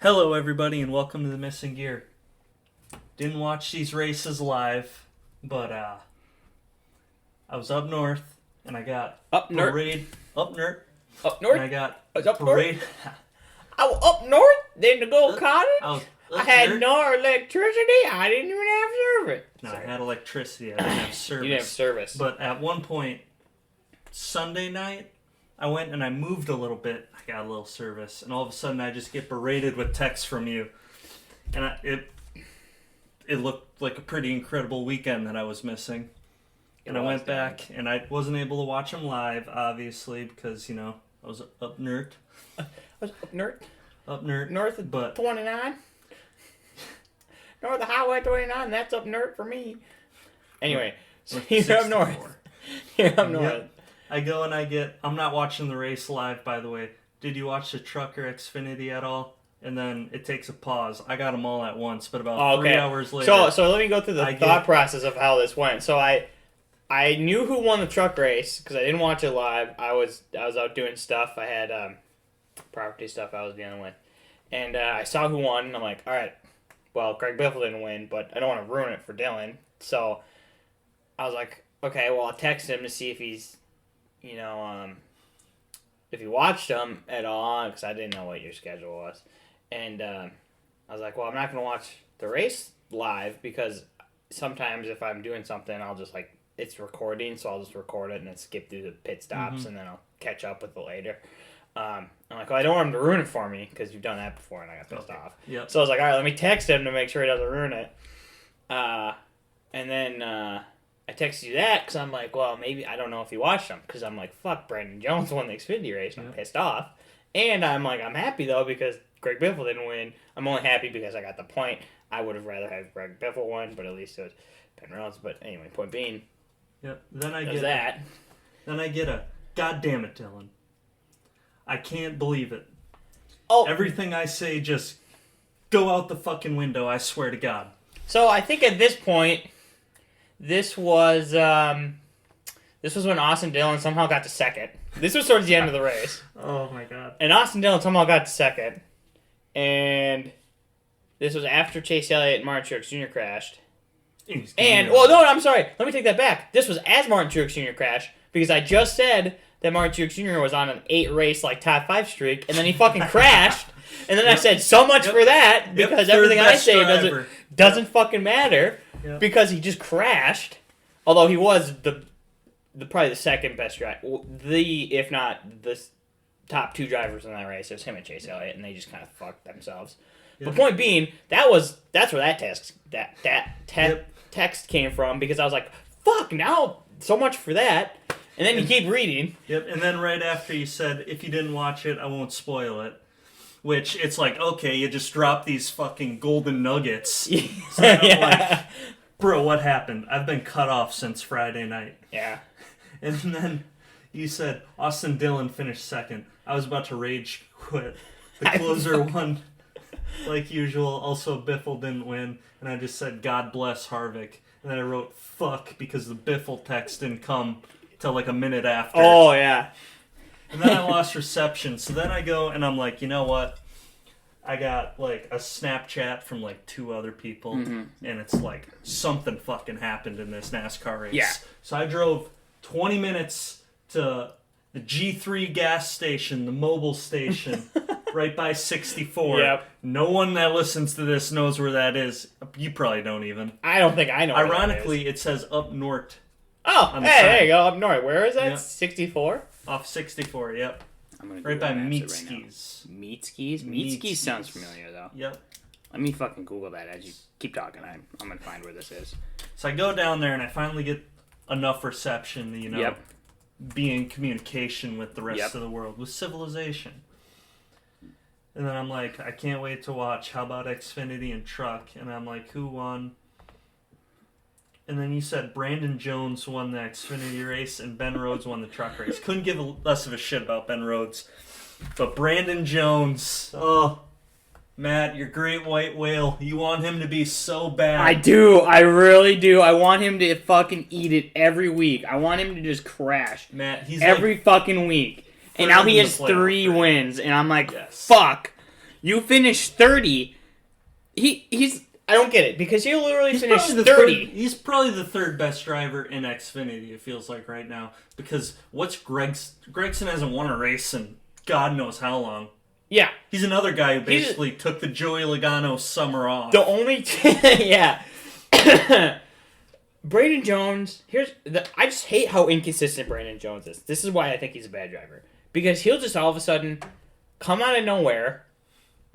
Hello, everybody, and welcome to the Missing Gear. Didn't watch these races live, but I was up north, and I got Up north? Up north. Up north? And I got Up parade. I was up north, then to go to college. I had north. no electricity. I didn't even have service. No, I had electricity. I didn't have service. You didn't have service. But at one point, Sunday night, I went and I moved a little bit. I got a little service, and all of a sudden, I just get berated with texts from you, and it looked like a pretty incredible weekend that I was missing. And I went back, and I wasn't able to watch them live, obviously, because, I was up north. Up north? Up north. North of but 29? North of Highway 29, that's up north for me. Anyway, so you're up north. You're up north. Yep. I go and I'm not watching the race live, by the way. Did you watch the Trucker Xfinity at all? And then it takes a pause. I got them all at once, but about 3 hours later. So let me go through the thought process of how this went. So I knew who won the truck race because I didn't watch it live. I was out doing stuff. I had property stuff I was dealing with, and I saw who won. And I'm like, all right, well, Greg Biffle didn't win, but I don't want to ruin it for Dillon. So I was like, okay, well, I'll text him to see if he's, if he watched them at all, because I didn't know what your schedule was. And I was like, well, I'm not going to watch the race live because sometimes if I'm doing something, I'll just it's recording, so I'll just record it and then skip through the pit stops and then I'll catch up with it later. I'm like, well, I don't want him to ruin it for me because you've done that before and I got pissed off. Yep. So I was like, all right, let me text him to make sure he doesn't ruin it. And then I texted you that because I'm like, well, maybe I don't know if he watched them because I'm like, fuck, Brandon Jones won the Xfinity race and I'm pissed off. And I'm like, I'm happy though because Greg Biffle didn't win. I'm only happy because I got the point. I would have rather had Greg Biffle win, but at least it was Ben Reynolds. But anyway, point being, yep. Then I get a God damn it, Dillon. I can't believe it. Oh, everything I say just go out the fucking window. I swear to God. So I think at this point, this was when Austin Dillon somehow got to second. This was towards the end of the race. Oh my God. And Austin Dillon somehow got to second. And this was after Chase Elliott and Martin Truex Jr. crashed. I'm sorry. Let me take that back. This was as Martin Truex Jr. crashed because I just said that Martin Truex Jr. was on an 8-race top 5 streak, and then he fucking crashed. And then I said so much for that because everything I say doesn't fucking matter because he just crashed. Although he was the probably the second best driver, if not the top 2 drivers in that race. It was him and Chase Elliott, and they just kind of fucked themselves. But point being, that's where that text came from because I was like, fuck, now so much for that. And then you keep reading. Yep, and then right after you said, if you didn't watch it, I won't spoil it. Which, it's like, okay, you just dropped these fucking golden nuggets. So I'm like, bro, what happened? I've been cut off since Friday night. Yeah. And then you said, Austin Dillon finished second. I was about to rage quit. The closer won, like usual. Also, Biffle didn't win. And I just said, God bless Harvick. And then I wrote, fuck, because the Biffle text didn't come till a minute after. Oh, yeah. And then I lost reception. So then I go and I'm like, you know what? I got a Snapchat from 2 other people. And it's something fucking happened in this NASCAR race. Yeah. So I drove 20 minutes to the G3 gas station, the mobile station, right by 64. Yep. No one that listens to this knows where that is. You probably don't even. I don't think I know. Ironically, it says up north. Oh, hey, there you go, up north. Where is that? Yep. 64? Off 64, yep. Right by Meatskis. Meatskis? Meatskis sounds familiar, though. Yep. Let me fucking Google that as you keep talking. I'm going to find where this is. So I go down there and I finally get enough reception to, be in communication with the rest of the world, with civilization. And then I'm like, I can't wait to watch. How about Xfinity and Truck? And I'm like, who won? And then you said Brandon Jones won the Xfinity race and Ben Rhodes won the truck race. Couldn't give less of a shit about Ben Rhodes. But Brandon Jones, Matt, your great white whale, you want him to be so bad. I do. I really do. I want him to fucking eat it every week. I want him to just crash. Matt, he's every fucking week. And now he has 3 wins. And I'm like, fuck. You finish 30. He's I don't get it because he'll literally finish 30. He's probably the third best driver in Xfinity. It feels like right now because Gregson hasn't won a race in God knows how long. Yeah, he's another guy who basically took the Joey Logano summer off. The only yeah. Brandon Jones. I just hate how inconsistent Brandon Jones is. This is why I think he's a bad driver because he'll just all of a sudden come out of nowhere,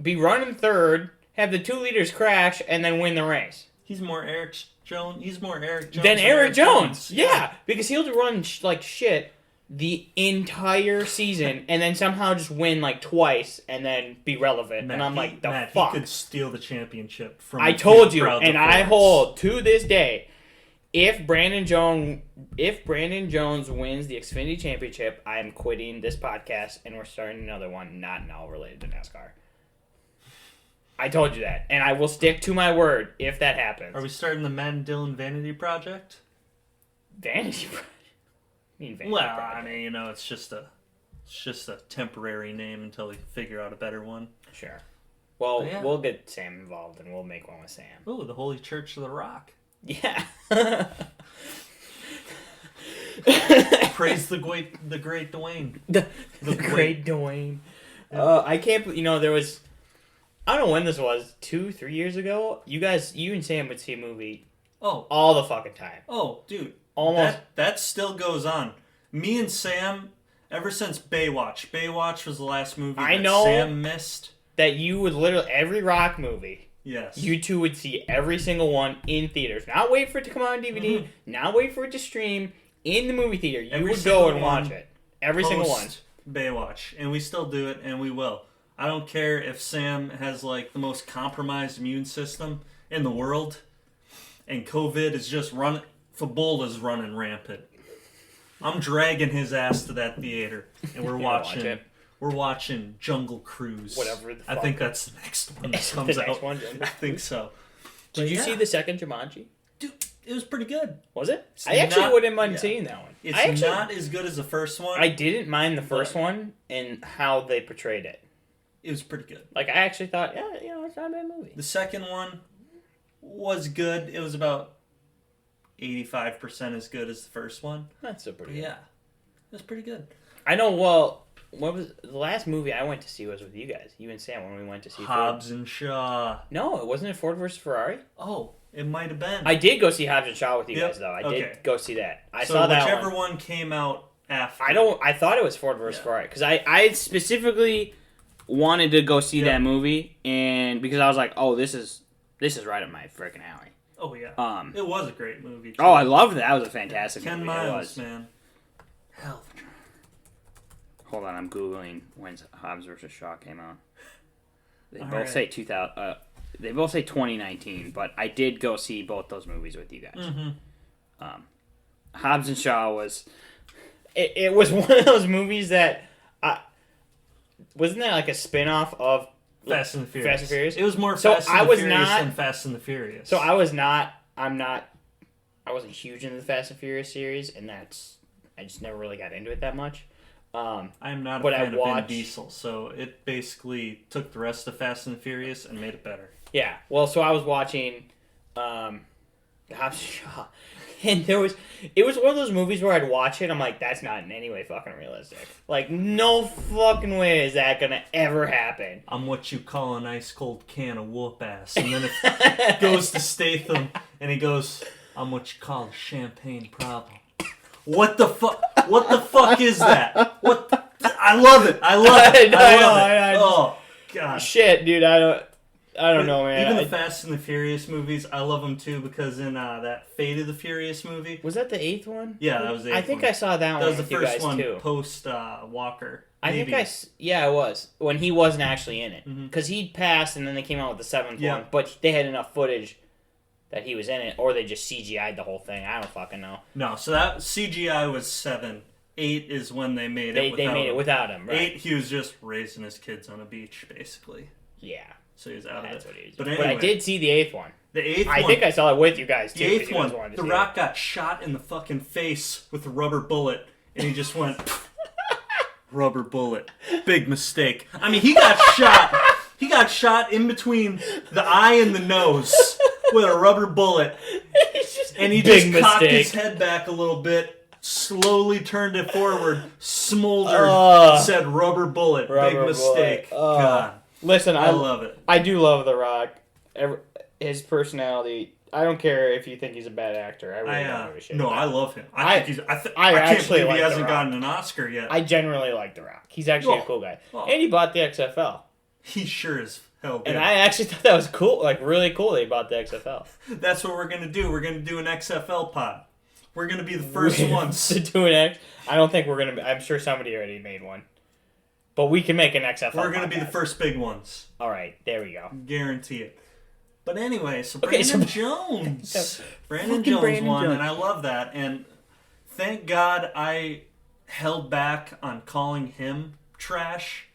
be running third, have the 2 leaders crash, and then win the race. He's more Eric Jones than Eric Jones. Yeah, because he'll run like shit the entire season and then somehow just win like twice and then be relevant. And I'm like, fuck? He could steal the championship from. I told you, and I hold to this day. If Brandon Jones wins the Xfinity Championship, I'm quitting this podcast and we're starting another one not at all related to NASCAR. I told you that, and I will stick to my word if that happens. Are we starting the Matt and Dillon Vanity Project? Vanity Project? Project? I mean, it's just a temporary name until we figure out a better one. Sure. Well, we'll get Sam involved, and we'll make one with Sam. Oh, the Holy Church of the Rock. Yeah. Praise the great Dwayne. The great Dwayne. I can't. There was. I don't know when this was. 2-3 years ago. You and Sam would see a movie. Oh. All the fucking time. Oh, dude. Almost. That still goes on. Me and Sam, ever since Baywatch. Baywatch was the last movie Sam missed. That you would literally every rock movie. Yes. You two would see every single one in theaters. Not wait for it to come out on DVD. Mm-hmm. Not wait for it to stream in the movie theater. You would go and watch it. Every single one. Baywatch. And we still do it, and we will. I don't care if Sam has like the most compromised immune system in the world, and COVID is just Fabola's running rampant. I'm dragging his ass to that theater, and we're watching. We're watching Jungle Cruise. Whatever the fuck. I think that's the next one that comes out. I think so. Did you see the second Jumanji? Dude, it was pretty good. Was it? I actually wouldn't mind seeing that one. It's not as good as the first one. I didn't mind the first one and how they portrayed it. It was pretty good. Like, I actually thought, it's not a bad movie. The second one was good. It was about 85% as good as the first one. That's so pretty good. Yeah. It was pretty good. I know, well, what was the last movie I went to see was with you guys, you and Sam, when we went to see Hobbs and Shaw. No, it wasn't Ford versus Ferrari? Oh, it might have been. I did go see Hobbs and Shaw with you guys, though. I did go see that. I saw that whichever one came out after. I thought it was Ford versus Ferrari, because I specifically wanted to go see that movie, and because I was like, oh, this is right up my freaking alley. Oh, yeah. It was a great movie, too. Oh, I loved it. That was a fantastic movie. 10 Miles, man. Hell. Hold on, I'm Googling when Hobbs vs. Shaw came out. They both say 2000. They both say 2019, but I did go see both those movies with you guys. Mm-hmm. Hobbs and Shaw was. It was one of those movies that. Wasn't that like a spin-off of Fast and the Furious? Fast and Furious? It was more Fast and the Furious than Fast and the Furious. So I wasn't huge into the Fast and Furious series, and I just never really got into it that much. I'm not a fan of Vin Diesel, so it basically took the rest of Fast and the Furious and made it better. Yeah, well, so I was watching Hobbs and Shaw, and it was one of those movies where I'd watch it, I'm like, that's not in any way fucking realistic. Like, no fucking way is that gonna ever happen. I'm what you call an ice cold can of whoop ass, and then it goes to Statham, and he goes, I'm what you call a champagne problem. What the fuck? What the fuck is that? I love it. I love it. Oh god. Shit, dude. I don't know, man. Even the Fast and the Furious movies, I love them too because in that Fate of the Furious movie. Was that the 8th one? Yeah, that was the 8th one. I think I saw that one. That was the first one too. post Walker. Maybe. Yeah, it was when he wasn't actually in it because he'd passed and then they came out with the 7th one, but they had enough footage that he was in it, or they just CGI'd the whole thing. I don't fucking know. No, so that CGI was 7. 8 is when they made it without him. They made it without him, right? 8, he was just raising his kids on a beach, basically. Yeah. So he was out of it. What he was but anyway, I did see the 8th one. The 8th one. I think I saw it with you guys, too. The 8th one, The Rock got shot in the fucking face with a rubber bullet, and he just went, rubber bullet. Big mistake. I mean, he got shot. He got shot in between the eye and the nose with a rubber bullet. And he just cocked his head back a little bit, slowly turned it forward, smoldered, said rubber bullet. Big mistake. God. Listen, I love it. I do love The Rock. His personality. I don't care if you think he's a bad actor. I really don't give a shit. No, I love him. I can't believe he hasn't gotten an Oscar yet. I generally like The Rock. He's actually a cool guy. And he bought the XFL. He sure is hell good. And I actually thought that was cool, like really cool that he bought the XFL. That's what we're going to do. We're going to do an XFL pod. We're going to be the first ones. To do an X. I don't think we're going to be. I'm sure somebody already made one. But we can make an XFL We're going to be the first big ones. All right, there we go. Guarantee it. But anyway, so Brandon Jones. Brandon Jones won, and I love that. And thank God I held back on calling him trash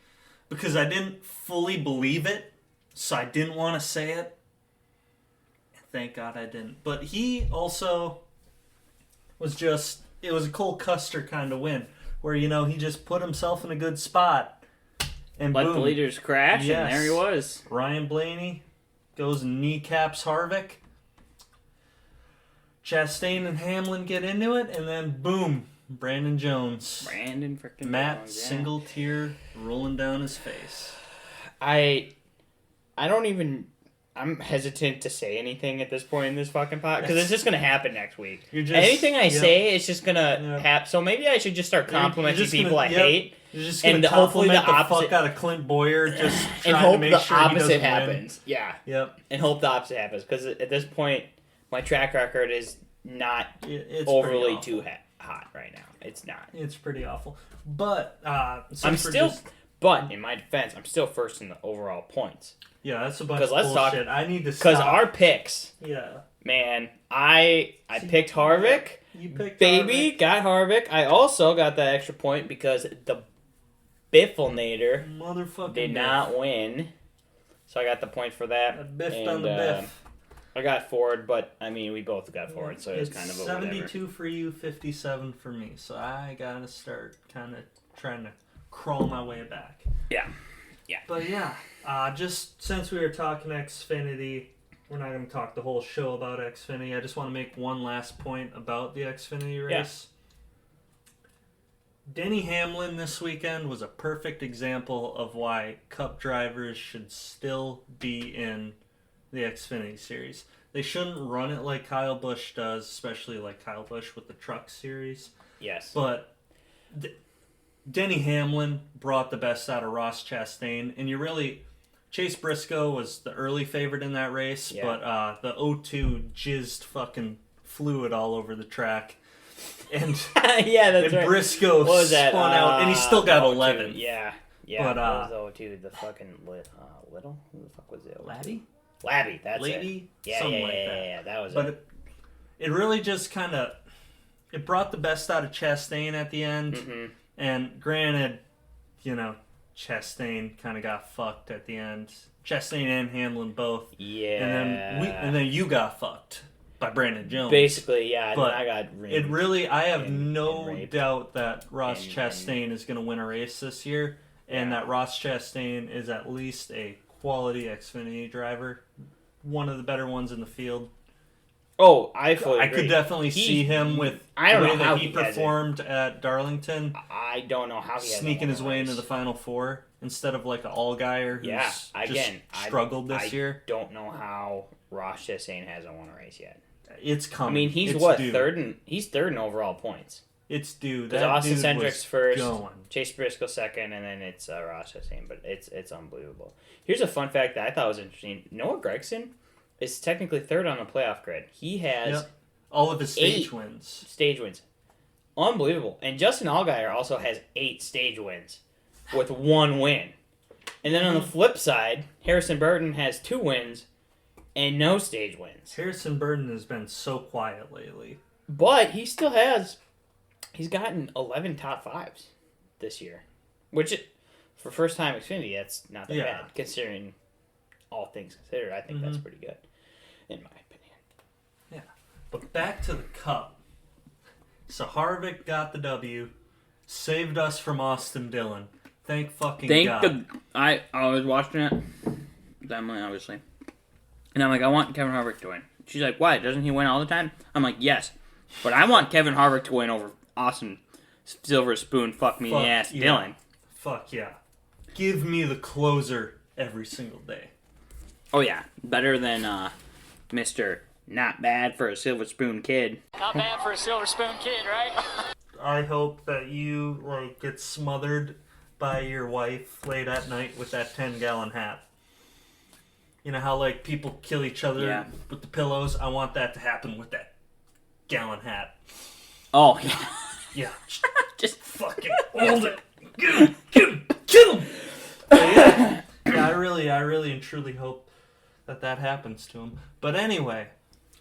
because I didn't fully believe it, so I didn't want to say it. And thank God I didn't. But he also was just, it was a Cole Custer kind of win, where, you know, he just put himself in a good spot. And let boom. The leaders crash, and there he was. Ryan Blaney goes and kneecaps Harvick. Chastain and Hamlin get into it, and then boom, Brandon Jones. Brandon freaking Matt Jones, single tear rolling down his face. I don't even. I'm hesitant to say anything at this point in this fucking pod because it's just gonna happen next week. Anything I say, it's just gonna happen. So maybe I should just start complimenting people I hate. You're just gonna hopefully the opposite fuck out of Clint Boyer, just and trying hope to make the sure opposite he happens. Win. Yeah. Yep. And hope the opposite happens because at this point, my track record is not it's overly too hot right now. It's not. It's pretty awful. But I'm still. But in my defense, I'm still first in the overall points. Yeah, that's a bunch of bullshit. I need to stop. Because our picks. Yeah. Man, I picked Harvick. You picked Baby, Harvick. got Harvick. I also got that extra point because the Bifflenator did not win. So I got the point for that. I biffed on the biff. I got Ford, but I mean, we both got Ford, so it was kind of a 72 whatever. for you, 57 for me. So I gotta start kind of trying to crawl my way back. Yeah. Yeah. But yeah, just since we were talking Xfinity, we're not going to talk the whole show about Xfinity. I just want to make one last point about the Xfinity race. Yeah. Denny Hamlin this weekend was a perfect example of why Cup drivers should still be in the Xfinity series. They shouldn't run it like Kyle Busch does, especially like Kyle Busch with the Truck series. Yes. But Denny Hamlin brought the best out of Ross Chastain, and Chase Briscoe was the early favorite in that race, but the O2 jizzed fucking fluid all over the track. And yeah, that's right. Briscoe spun out, and he still got 11. Yeah. But, what was O2? The fucking Little? Who the fuck was it? Labby, that's Lady? it. Yeah, something like that. Yeah, that was but it. It really just kind of, it brought the best out of Chastain at the end. Mm-hmm. And granted, you know, Chastain kind of got fucked at the end. Chastain and Hamlin both. Yeah. And then you got fucked by Brandon Jones. Basically, yeah. But I got raped. I have no doubt that Ross Chastain is going to win a race this year, and that Ross Chastain is at least a quality Xfinity driver, one of the better ones in the field. Oh, I fully agree. I could definitely see him with the way that he performed at Darlington. I don't know how he sneaking his way into the Final Four instead of like an all-guyer who's just struggled this year. I don't know how Ross Chastain hasn't won a race yet. It's coming. I mean, he's due. He's third in overall points. It's due. Because Austin Cindric's first, going. Chase Briscoe second, and then it's Ross Chastain. But it's unbelievable. Here's a fun fact that I thought was interesting. Noah Gragson is technically third on the playoff grid. He has all of his stage wins. Stage wins. Unbelievable. And Justin Allgaier also has 8 stage wins with 1 win. And then on the flip side, Harrison Burton has 2 wins and no stage wins. Harrison Burton has been so quiet lately. But he still has... He's gotten 11 top 5s this year. Which, for first time Xfinity, that's not that bad. Considering all things considered, I think that's pretty good. In my opinion. Yeah. But back to the Cup. So Harvick got the W. Saved us from Austin Dillon. Thank fucking Thank God. I was watching it. Emily, obviously. And I'm like, I want Kevin Harvick to win. She's like, why? Doesn't he win all the time? I'm like, yes. But I want Kevin Harvick to win over Austin Silver Spoon, fuck me in the ass, yeah. Dillon. Fuck yeah. Give me the closer every single day. Oh, yeah. Better than Mr. Not Bad for a Silver Spoon Kid. Not bad for a Silver Spoon Kid, right? I hope that you get smothered by your wife late at night with that 10-gallon hat. You know how people kill each other with the pillows? I want that to happen with that gallon hat. Oh, yeah. Yeah. Just fucking hold it. Get him! Get him! Kill him! Yeah, I really and truly hope that happens to him. But anyway,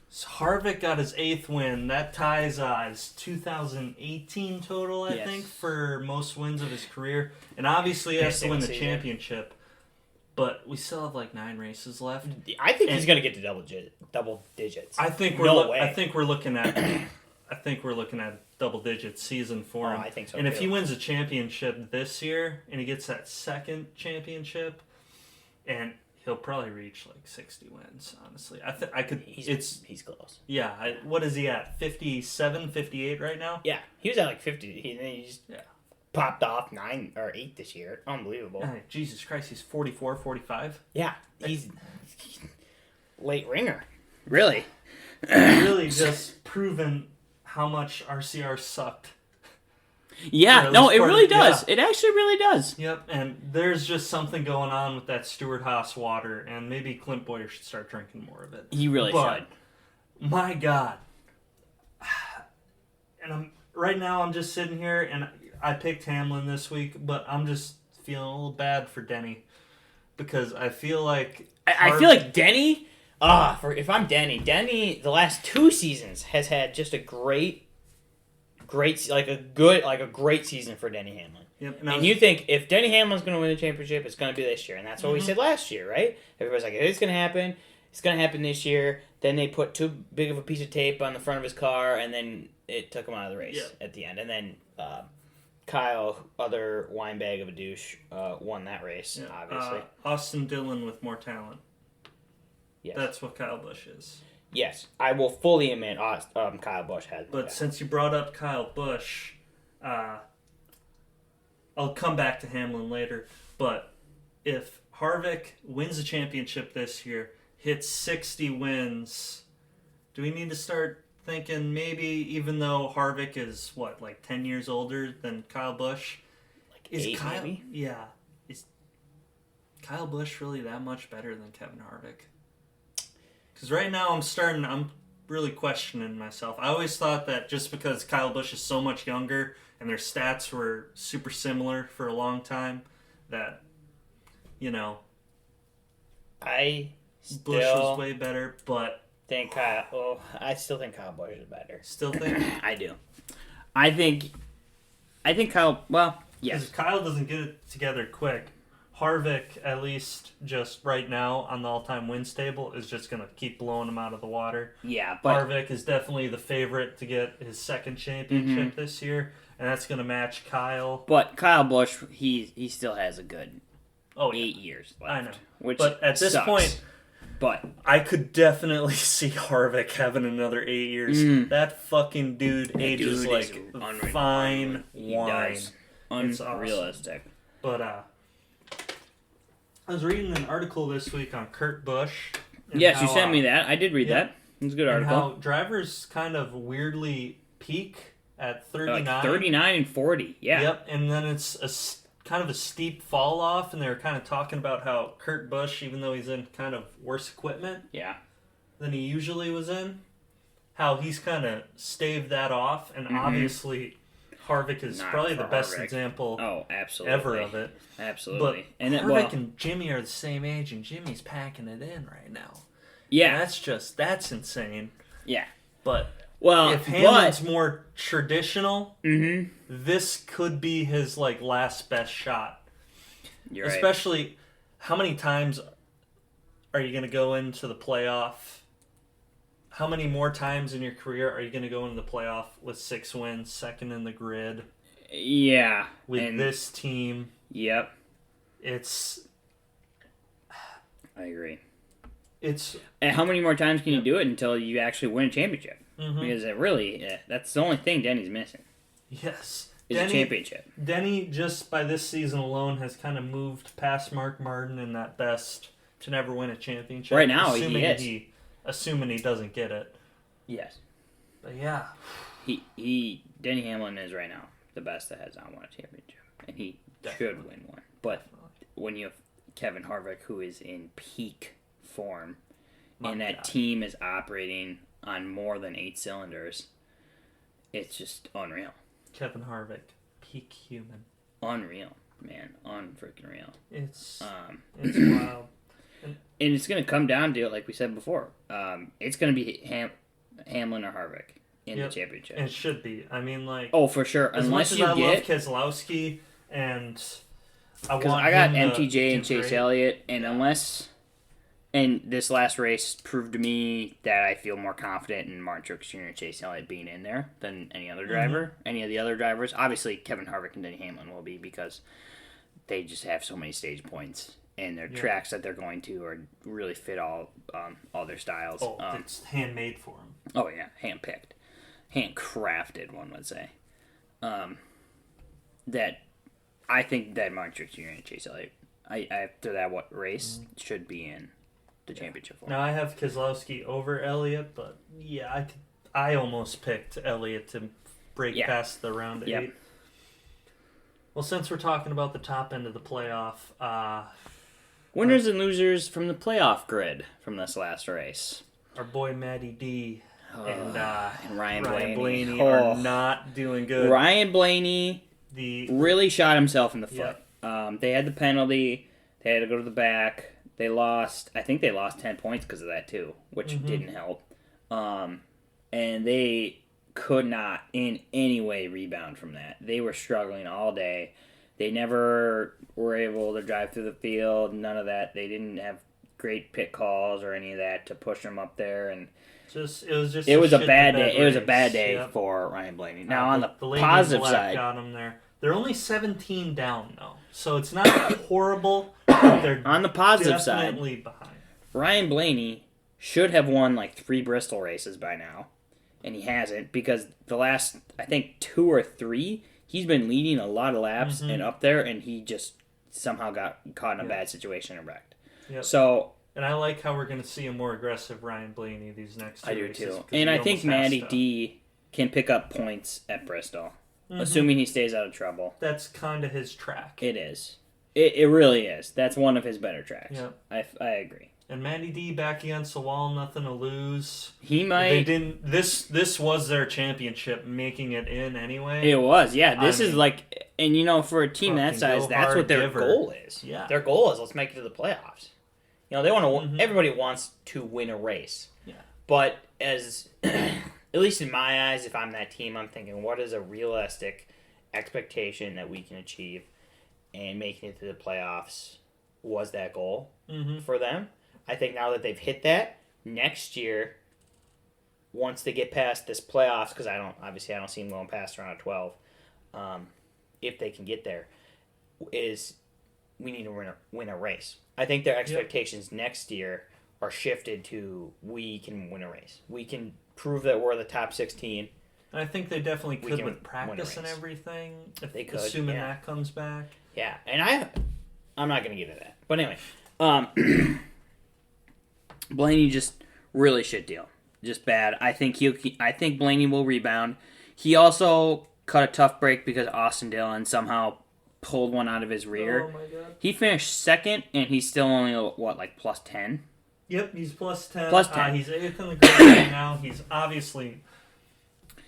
so Harvick got his 8th win. That ties his 2018 total, I think, for most wins of his career. And obviously he has to win the championship. But we still have 9 races left. I think he's gonna get to double digits. I think we're looking at double digits season for him. I think so. And if he wins a championship this year and he gets that 2nd championship, and he'll probably reach 60 wins. Honestly, I could. He's close. Yeah. What is he at? 57, 58 right now? Yeah, he was at 50. He just popped off 9 or 8 this year. Unbelievable. Jesus Christ, he's 44, 45? Yeah, he's late ringer. Really? Really just proven how much RCR sucked. Yeah, no, it really does. Yeah. It actually really does. Yep, and there's just something going on with that Stewart-Haas water, and maybe Clint Boyer should start drinking more of it. He really should. My God. And right now I'm just sitting here, and I picked Hamlin this week, but I'm just feeling a little bad for Denny. Because I feel like... I feel like Denny... if I'm Denny, the last 2 seasons has had just a great season for Denny Hamlin. Yep, and you think if Denny Hamlin's going to win the championship, it's going to be this year, and that's what we said last year, right? Everybody's like, it's going to happen. It's going to happen this year. Then they put too big of a piece of tape on the front of his car, and then it took him out of the race at the end. And then Kyle, other wine bag of a douche, won that race. Obviously, Austin Dillon with more talent. Yes. That's what Kyle Busch is. Yes, I will fully admit Kyle Busch has. But since you brought up Kyle Busch, I'll come back to Hamlin later. But if Harvick wins the championship this year, hits 60 wins, do we need to start thinking maybe even though Harvick is, 10 years older than Kyle Busch? Is 8, Kyle, maybe? Yeah. Is Kyle Busch really that much better than Kevin Harvick? Because right now I'm really questioning myself. I always thought that just because Kyle Busch is so much younger and their stats were super similar for a long time, that, Busch was way better, but... I still think Kyle Busch is better. Still think? I do. I think Kyle, yes. If Kyle doesn't get it together quick, Harvick, at least just right now on the all-time wins table, is just going to keep blowing him out of the water. Yeah, but... Harvick is definitely the favorite to get his 2nd championship this year, and that's going to match Kyle. But Kyle Busch, he still has a good 8 years left. I know. But at this point, I could definitely see Harvick having another 8 years. That fucking dude ages like fine wine. It's unrealistic. Awesome. But, I was reading an article this week on Kurt Busch. Yes, you sent me that. I did read that. It was a good article. And how drivers kind of weirdly peak at 39. Like 39 and 40, yeah. Yep, and then it's kind of a steep fall off, and they were kind of talking about how Kurt Busch, even though he's in kind of worse equipment than he usually was in, how he's kind of staved that off, and obviously Harvick is probably the best example ever of it. Absolutely. But Harvick and Jimmy are the same age, and Jimmy's packing it in right now. Yeah. And that's insane. Yeah. But if Hamlin's more traditional, this could be his last best shot. You're right. Especially, how many times are you going to go into the playoff? How many more times in your career are you going to go into the playoff with 6 wins, 2nd in the grid? Yeah. With this team. Yep. I agree. And how many more times can you do it until you actually win a championship? Mm-hmm. Because that's the only thing Denny's missing. Yes. Is a championship. Denny, just by this season alone, has kind of moved past Mark Martin in that best to never win a championship. Right now, he is. Assuming he doesn't get it. Yes. But yeah. Denny Hamlin is right now the best that has not won a championship. And he should win one. But when you have Kevin Harvick, who is in peak form, and that team is operating on more than 8 cylinders, it's just unreal. Kevin Harvick, peak human. Unreal, man. Unfreaking real. It's wild. And it's going to come down to, like we said before, it's going to be Hamlin or Harvick in the championship. And it should be. I mean, like... Oh, for sure. Unless I love Keselowski, and I got MTJ and Chase Elliott, and And this last race proved to me that I feel more confident in Martin Truex Jr. and Chase Elliott being in there than any other driver. Any of the other drivers. Obviously, Kevin Harvick and Denny Hamlin will be because they just have so many stage points. And their tracks that they're going to are really fit all their styles. Oh, it's handmade for them. Oh, yeah. Hand-picked. Handcrafted, one would say. That I think that Martin Truex Jr. and Chase Elliott, after that race, should be in the championship for. Now I have Keselowski over Elliott, but I almost picked Elliott to break past the round 8. Well, since we're talking about the top end of the playoff, winners and losers from the playoff grid from this last race. Our boy Matty D and Ryan Blaney are not doing good. Ryan Blaney really shot himself in the foot. They had the penalty. They had to go to the back. They lost. I think they lost 10 points because of that too, which didn't help. And they could not in any way rebound from that. They were struggling all day. They never were able to drive through the field. None of that. They didn't have great pit calls or any of that to push them up there. And it was a bad day. It was a bad day for Ryan Blaney. Now on the positive side, got them there. They're only 17 down though, so it's not horrible. But they're on the positive side, behind. Ryan Blaney should have won like 3 Bristol races by now, and he hasn't because the last I think 2 or 3 he's been leading a lot of laps and up there, and he just somehow got caught in a bad situation and wrecked. Yep. So. And I like how we're going to see a more aggressive Ryan Blaney these next 2 races. I do too. And I think Matty D can pick up points at Bristol, assuming he stays out of trouble. That's kind of his track. It is. It really is. That's one of his better tracks. Yep. I agree. And Matty D back against the wall, nothing to lose. He might. They didn't. This was their championship, making it in anyway. It was, yeah. This is like, and for a team that size, that's what their goal is. Yeah. Their goal is let's make it to the playoffs. They want to. Everybody wants to win a race. Yeah. But as, at least in my eyes, if I'm that team, I'm thinking, what is a realistic expectation that we can achieve, and making it to the playoffs was that goal for them. I think now that they've hit that, next year, once they get past this playoffs, because I don't see them going past round of 12, if they can get there, is we need to win a race. I think their expectations next year are shifted to we can win a race. We can prove that we're the top 16. I think they definitely could with practice and everything. If they could, assuming that comes back. Yeah, and I'm not going to get into that. But anyway, Blaney just really shit deal. Just bad. I think Blaney will rebound. He also cut a tough break because Austin Dillon somehow pulled one out of his rear. Oh my god. He finished second, and he's still only, plus 10? Yep, he's plus 10. Plus 10. He's 8th in the grid right now. He's obviously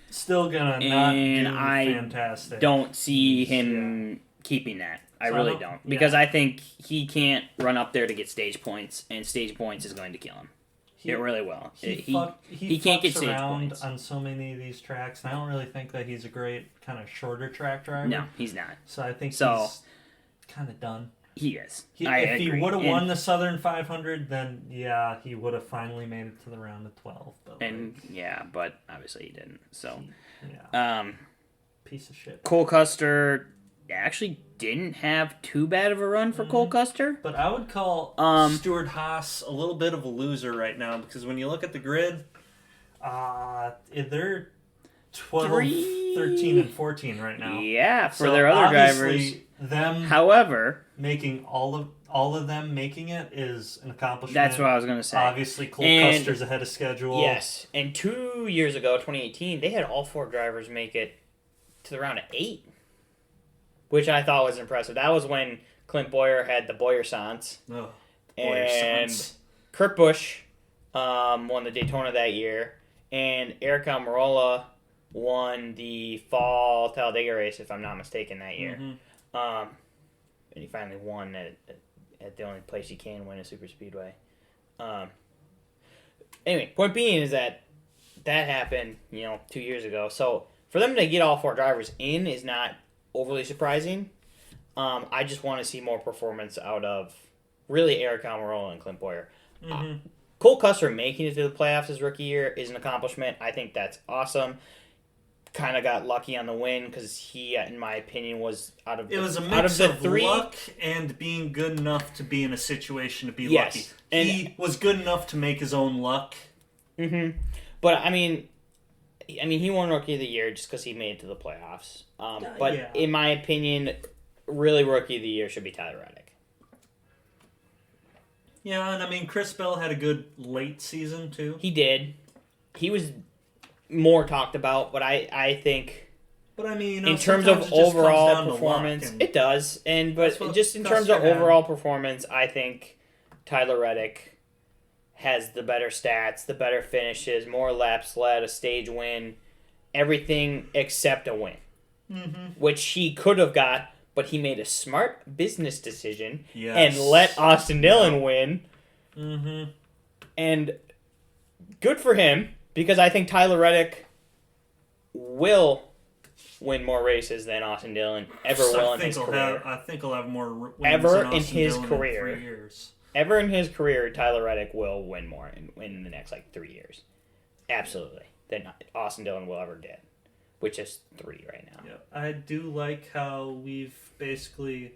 still going to not do fantastic. I don't see him keeping that. I really don't. Because I think he can't run up there to get stage points, and stage points is going to kill him. It really will. He can't get stage points on so many of these tracks, and I don't really think that he's a great kind of shorter track driver. No, he's not. So I think he's kind of done. He is. If he would have won the Southern 500, then he would have finally made it to the round of 12. But but obviously he didn't. So, piece of shit. Cole Custer actually didn't have too bad of a run for Cole Custer. But I would call Stuart Haas a little bit of a loser right now because when you look at the grid, they're 12, 13, and 14 right now. Yeah, for their other drivers. Them however, making all of them making it is an accomplishment. That's what I was going to say. Obviously, Cole Custer's ahead of schedule. Yes, and 2 years ago, 2018, they had all 4 drivers make it to the round of 8, which I thought was impressive. That was when Clint Bowyer had the Bowyer-Sans. Oh, and Kurt Busch won the Daytona that year, and Eric Almirola won the Fall Talladega race, if I'm not mistaken, that year. And he finally won at the only place you can win a super speedway. Anyway, point being is that happened, 2 years ago. So for them to get all 4 drivers in is not overly surprising. I just want to see more performance out of really Eric Almirola and Clint Bowyer. Cole Custer making it to the playoffs his rookie year is an accomplishment. I think that's awesome. Kind of got lucky on the win because he, in my opinion, was out of a mix of 3 luck and being good enough to be in a situation to be yes. lucky. And he was good enough to make his own luck. But I mean, he won Rookie of the Year just because he made it to the playoffs. But in my opinion, really Rookie of the Year should be Tyler Reddick. Yeah, and I mean, Chris Bell had a good late season too. He did. He was more talked about, but I think. But I mean, in terms of overall performance, it does. But just in terms of overall performance, I think Tyler Reddick has the better stats, the better finishes, more laps led, a stage win, everything except a win, which he could have got, but he made a smart business decision and let Austin Dillon win. And good for him, because I think Tyler Reddick will win more races than Austin Dillon ever will in his career. I think he'll have more wins ever than in his Dillon career. In 3 years. Ever in his career, Tyler Reddick will win more in the next 3 years. Absolutely. Than Austin Dillon will ever get, which is 3 right now. Yeah, I do like how we've basically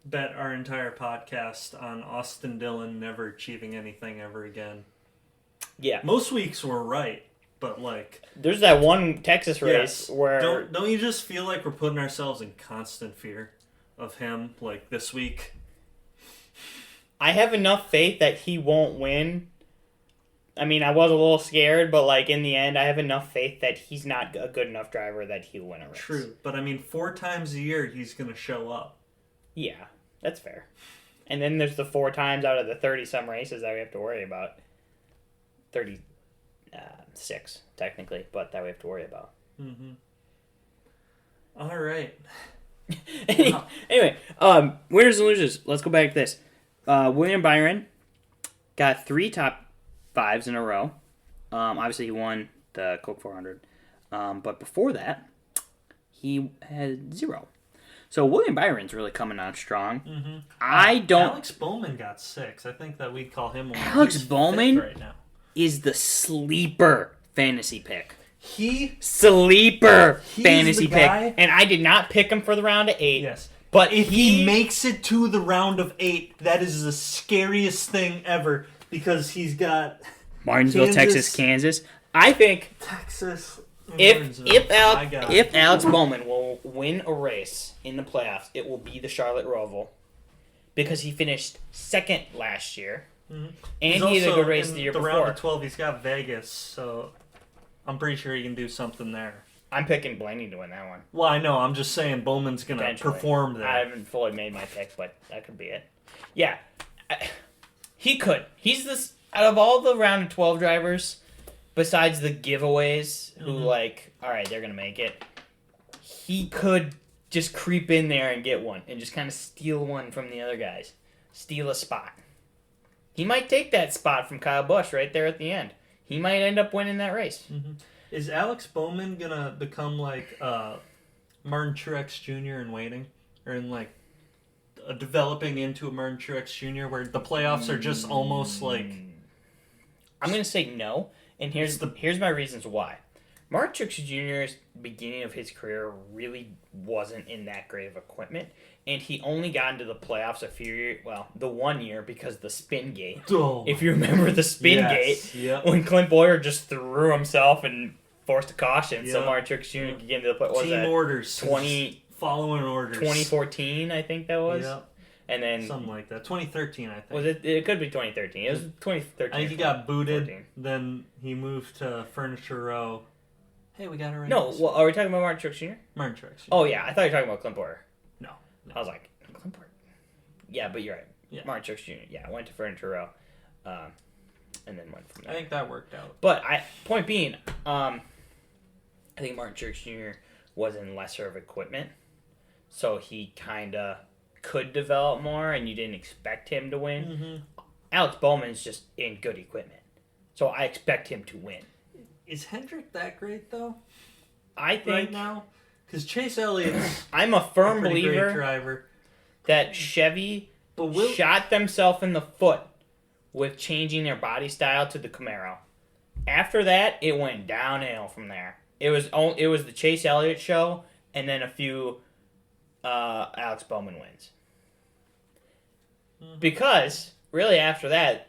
bet our entire podcast on Austin Dillon never achieving anything ever again. Yeah. Most weeks we're right, but there's that one Texas race where don't you just feel like we're putting ourselves in constant fear of him this week? I have enough faith that he won't win. I mean, I was a little scared, but in the end, I have enough faith that he's not a good enough driver that he'll win a race. True, but I mean, 4 times a year he's going to show up. Yeah, that's fair. And then there's the 4 times out of the 30-some races that we have to worry about. 36, technically, but that we have to worry about. All right. Anyway, winners and losers. Let's go back to this. William Byron got 3 top 5s in a row. Obviously, he won the Coke 400. But before that, he had 0. So William Byron's really coming on strong. Alex Bowman got 6. I think that we'd call him one. Alex Bowman right now is the sleeper fantasy pick. Fantasy pick. And I did not pick him for the round of 8. Yes. But if he makes it to the round of 8, that is the scariest thing ever because he's got Martinsville, Texas, Kansas. I think Texas. If Alex Bowman will win a race in the playoffs, it will be the Charlotte Roval because he finished 2nd last year, and he had a good race the year before. The round of 12, he's got Vegas, so I'm pretty sure he can do something there. I'm picking Blaney to win that one. Well, I know. I'm just saying Bowman's going to perform there. I haven't fully made my pick, but that could be it. Yeah. He could. He's this... Out of all the round of 12 drivers, besides the giveaways, who all right, they're going to make it, he could just creep in there and get one and just kind of steal one from the other guys. Steal a spot. He might take that spot from Kyle Busch right there at the end. He might end up winning that race. Is Alex Bowman going to become Martin Truex Jr. in waiting? Or in developing into a Martin Truex Jr. where the playoffs are just almost I'm going to say no, and here's my reasons why. Mark Truex Jr.'s beginning of his career really wasn't in that great of equipment, and he only got into the playoffs the 1 year because of the spin gate. Oh, if you remember the spin gate, when Clint Boyer just threw himself and forced a caution, so Mark Truex Jr. could get into the playoffs. Team orders. 2014, I think that was. Yep. And then something like that. 2013, I think. Was it? It could be 2013. It was 2013. I think he got booted. Then he moved to Furniture Row. Hey, we got a raise. No, well, are we talking about Martin Truex Jr.? Martin Truex Jr. Oh yeah, I thought you were talking about Clint Boyer. No. I was like, Clint Boyer. Yeah, but you're right. Yeah. Martin Truex Jr. Yeah, went to Furniture Row, and then went from there. I think that worked out. But point being, I think Martin Truex Jr. was in lesser of equipment, so he kind of could develop more, and you didn't expect him to win. Mm-hmm. Alex Bowman's just in good equipment, so I expect him to win. Is Hendrick that great though? I think right now, because Chase Elliott's I'm a firm a pretty believer great driver. That Chevy shot themselves in the foot with changing their body style to the Camaro. After that, it went downhill from there. It was the Chase Elliott show, and then a few Alex Bowman wins. Mm-hmm. Because really after that,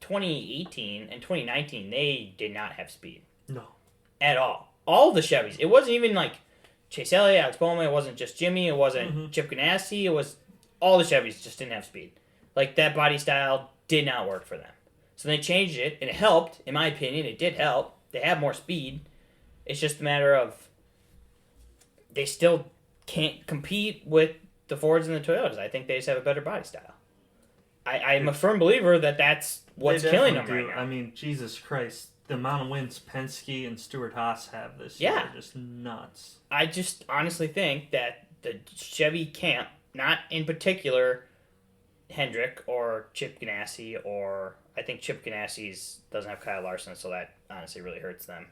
2018 and 2019, they did not have speed. No. At all. All the Chevys. It wasn't even like Chase Elliott, Alex Bowman. It wasn't just Jimmy. It wasn't Chip Ganassi. It was all the Chevys just didn't have speed. Like, that body style did not work for them. So they changed it, and it helped. In my opinion, it did help. They have more speed. It's just a matter of they still can't compete with the Fords and the Toyotas. I think they just have a better body style. I'm a firm believer that that's what's killing them right now. I mean, Jesus Christ, the amount of wins Penske and Stewart-Haas have this year are just nuts. I just honestly think that the Chevy camp, not in particular Hendrick or Chip Ganassi, or I think Chip Ganassi doesn't have Kyle Larson, so that honestly really hurts them.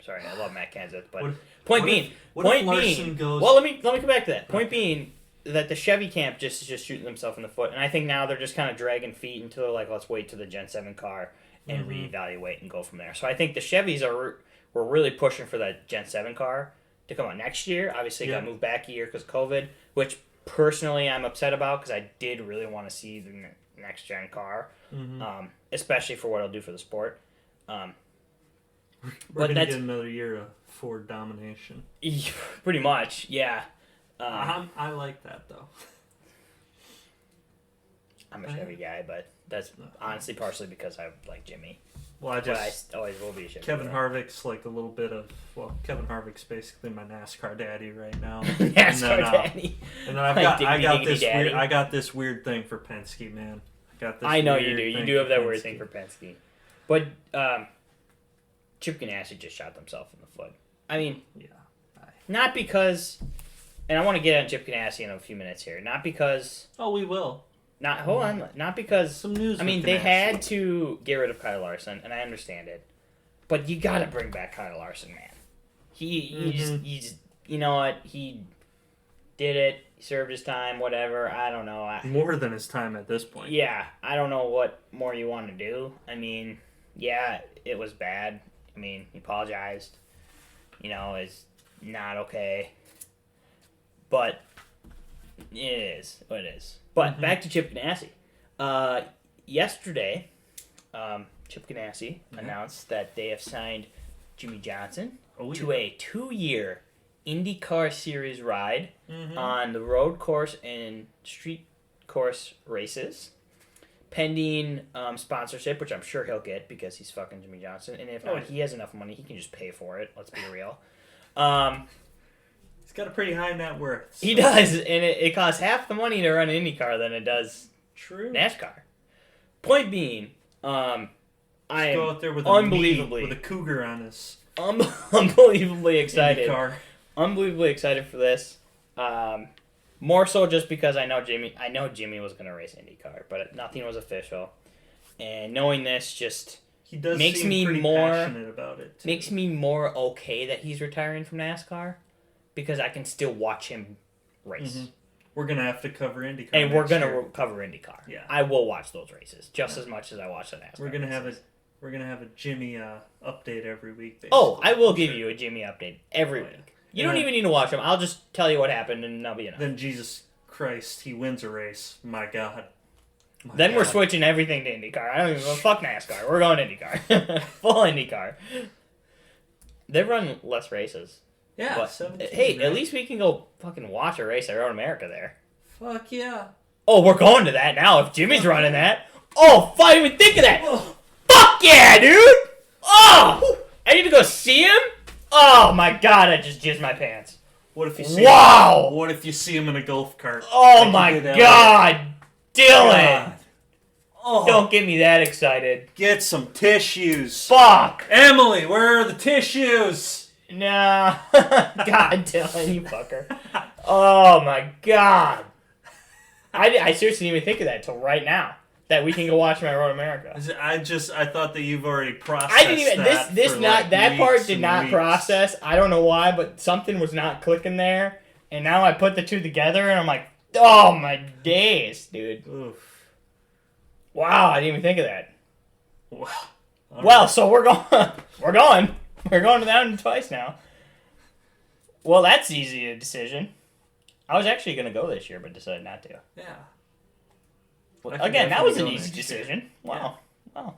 Sorry, I love Matt Kenseth, but point being, well, let me come back to that. Point being that the Chevy camp just shooting themselves in the foot, and I think now they're just kind of dragging feet until they're like, let's wait to the Gen 7 car and reevaluate and go from there. So I think the Chevys were really pushing for that Gen 7 car to come out next year. Obviously, it got moved back a year because of COVID, which personally I'm upset about because I did really want to see the next gen car, especially for what it'll do for the sport. We're going to get another year of Ford domination. Pretty much, yeah. I like that, though. I'm a Chevy guy, but that's honestly partially because I like Jimmy. Well, I always will be a Chevy Kevin guy. Harvick's like a little bit of... Well, Kevin Harvick's basically my NASCAR daddy right now. NASCAR daddy. And then I got this weird thing for Penske, man. I know you do. You do have that weird thing for Penske. But Chip Ganassi just shot themselves in the foot. I mean, not because... And I want to get on Chip Ganassi in a few minutes here. Not because... Oh, we will. Hold on. Not because... Some news. I mean, they had to get rid of Kyle Larson, and I understand it. But you got to bring back Kyle Larson, man. He just... You know what? He did it. He served his time, whatever. I don't know. More than his time at this point. Yeah. I don't know what more you want to do. I mean, yeah, it was bad. I mean, he apologized. You know, it's not okay. But it is what it is. But back to Chip Ganassi. Yesterday, Chip Ganassi announced that they have signed Jimmy Johnson to a 2-year IndyCar Series ride on the road course and street course races, pending sponsorship, which I'm sure he'll get because he's fucking Jimmy Johnson. And if not, he has enough money, he can just pay for it. Let's be real. He's got a pretty high net worth. So. He does, and it costs half the money to run an IndyCar than it does NASCAR. Point being, I am go out there with unbelievably with a cougar on his unbelievably excited. IndyCar. Unbelievably excited for this. More so just because I know Jimmy was going to race IndyCar, but nothing was official. And knowing this just makes me more passionate about it. Too. Makes me more okay that he's retiring from NASCAR. Because I can still watch him race. We're going to have to cover IndyCar. And we're going to cover IndyCar. Yeah. I will watch those races just as much as I watch the NASCAR. We're going to have a We're gonna have a Jimmy update every week. Basically. Oh, I will give you a Jimmy update every week. You don't then, even need to watch them. I'll just tell you what happened, and that'll be enough. Then Jesus Christ, he wins a race. My God. Then we're switching everything to IndyCar. I don't even fuck NASCAR. We're going IndyCar. Full IndyCar. They run less races. Yeah. But, hey, at least we can go fucking watch a race at Road America there. Fuck yeah. Oh, we're going to that now if Jimmy's running that. Oh, I didn't even think of that. Fuck yeah, dude. Oh, I need to go see him? Oh my God, I just jizzed my pants. What if you see Wow. him? What if you see him in a golf cart? Oh my God. Dylan. God. Oh. Don't get me that excited. Get some tissues. Fuck. Emily, where are the tissues? Nah. God, Dylan, you fucker. Oh my God. I seriously didn't even think of that until right now. That we can go watch my Road America. I thought that you've already processed I didn't even that. that part did not process. I don't know why, but something was not clicking there. And now I put the two together and I'm like, oh my days, dude. Oof. Wow, I didn't even think of that. Well, Well, so we're going. We're going. We're going to that one twice now. Well, that's easy a decision. I was actually going to go this year, but decided not to. Yeah. Well, again, that was an easy decision. Wow. Yeah. Wow.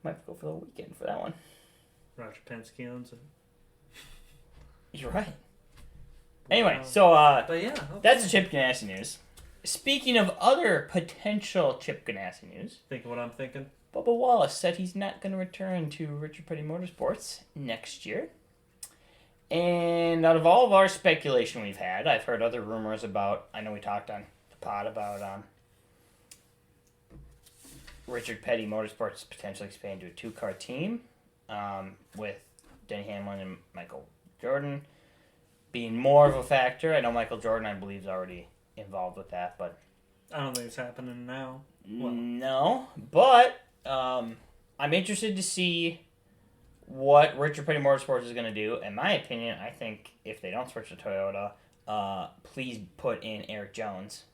Might go for the weekend for that one. Roger Penske owns it. You're right. Anyway, so but yeah, okay. That's the Chip Ganassi news. Speaking of other potential Chip Ganassi news, Think of what I'm thinking. Bubba Wallace said he's not going to return to Richard Petty Motorsports next year. And out of all of our speculation we've had, I've heard other rumors about, I know we talked on the pod about Richard Petty Motorsports potentially expanding to a 2-car team with Denny Hamlin and Michael Jordan being more of a factor. I know Michael Jordan, I believe, is already involved with that, but I don't think it's happening now. Well, no, but I'm interested to see what Richard Petty Motorsports is going to do. In my opinion, I think if they don't switch to Toyota, please put in Eric Jones.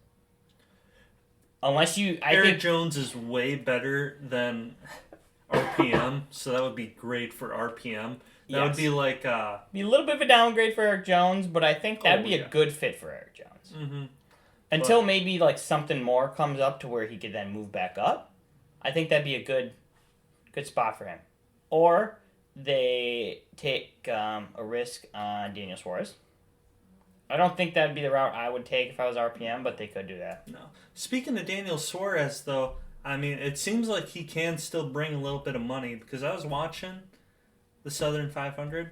Unless you... Eric Jones is way better than RPM, so that would be great for RPM. That would be like... be a little bit of a downgrade for Eric Jones, but I think that would be a good fit for Eric Jones. Mm-hmm. Until maybe like something more comes up to where he could then move back up. I think that'd be a good spot for him. Or they take a risk on Daniel Suarez. I don't think that'd be the route I would take if I was RPM, but they could do that. No. Speaking of Daniel Suarez, though, I mean, it seems like he can still bring a little bit of money because I was watching the Southern 500.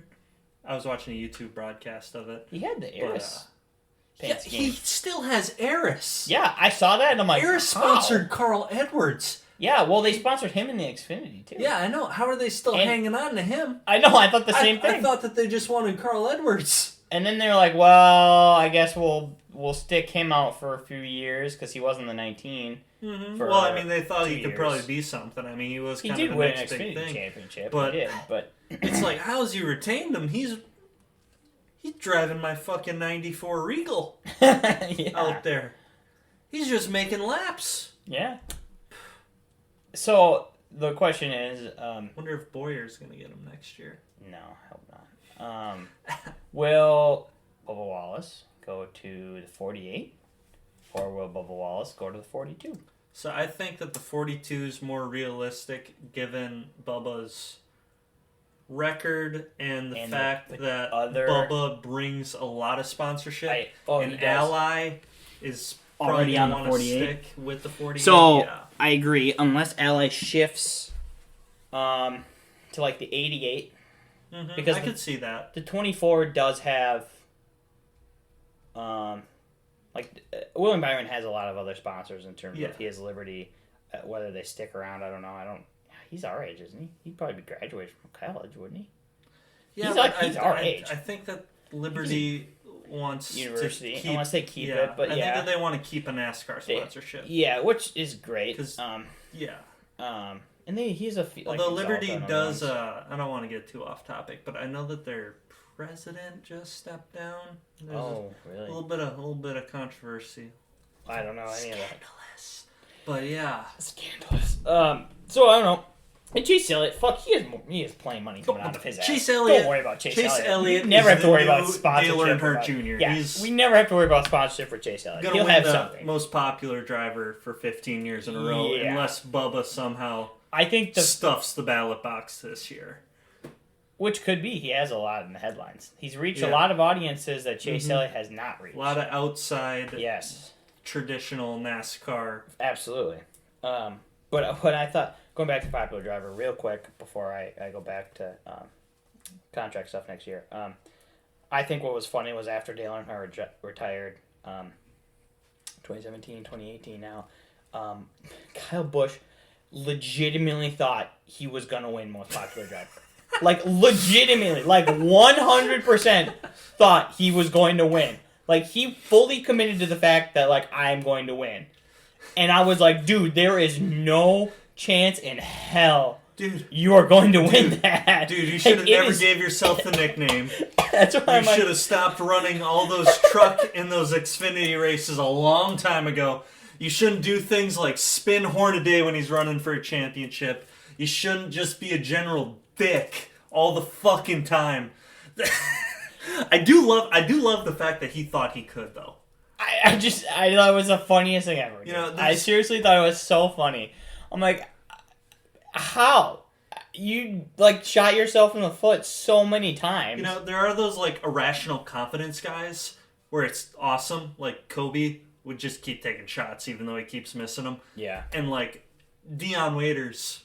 I was watching a YouTube broadcast of it. He had the Eris. He still has Eris. Yeah, I saw that and I'm like, Eris sponsored Carl Edwards. Yeah, well, they sponsored him in the Xfinity, too. Yeah, I know. How are they still hanging on to him? I know, I thought the same thing. I thought that they just wanted Carl Edwards. And then they were like, well, I guess we'll stick him out for a few years because he wasn't the 19. Mm-hmm. Well, I mean, they thought he could probably be something. I mean, he was kind of the next big thing. He did win an Xfinity championship. But, he did, but it's like, how's he retained him? He's driving my fucking 94 Regal out there. He's just making laps. Yeah. So, the question is... wonder if Boyer's going to get him next year. No, I hope not. Will Bubba Wallace go to the 48? Or will Bubba Wallace go to the 42? So, I think that the 42 is more realistic given Bubba's record and the fact that Bubba brings a lot of sponsorship. Ally is already on the 48. Stick with the 48. So I agree, unless Ally shifts to like the 88. Mm-hmm. Because I could see that. The 24 does have William Byron has a lot of other sponsors in terms of he has Liberty. Whether they stick around, I don't know. He's our age, isn't he? He'd probably be graduated from college, wouldn't he? Yeah, he's our age. I think that Liberty wants university, to keep, unless they keep it. But I think that they want to keep a NASCAR sponsorship. Which is great. And he's a although Liberty does. I don't want to get too off topic, but I know that their president just stepped down. There's really? A little bit of controversy. I don't know any of that. Scandalous. But yeah, scandalous. So I don't know. And Chase Elliott, he has plenty of money coming out of his ass. Chase Elliott. Don't worry about Chase Elliott. We never have to worry about sponsorship. Dale Earnhardt Jr. Yeah, He's we never have to worry about sponsorship for Chase Elliott. gonna He'll win have the something. most popular driver for 15 years in a row, Yeah. unless Bubba somehow I think stuffs the ballot box this year. Which could be. He has a lot in the headlines. He's reached a Yeah. lot of audiences that Chase Elliott has not reached. A lot of outside, Yes. traditional NASCAR. Absolutely. But what I thought, going back to popular driver real quick before I go back to contract stuff next year, I think what was funny was after Dale Earnhardt retired, 2017, 2018 now, Kyle Busch legitimately thought he was going to win most popular driver. Like, legitimately, like 100% thought he was going to win. Like, he fully committed to the fact that, like, I'm going to win. And I was like, dude, there is no chance in hell you are going to win that. Dude, you should have Like, never gave yourself the nickname. That's why I'm You like, should have stopped running all those truck in those Xfinity races a long time ago. You shouldn't do things like spin Hornaday when he's running for a championship. You shouldn't just be a general dick all the fucking time. I do love the fact that he thought he could, though. I thought it was the funniest thing ever. You know, I seriously thought it was so funny. I'm like, how? You, like, shot yourself in the foot so many times. You know, there are those, like, irrational confidence guys where it's awesome. Like, Kobe would just keep taking shots even though he keeps missing them. Yeah. And, like, Dion Waiters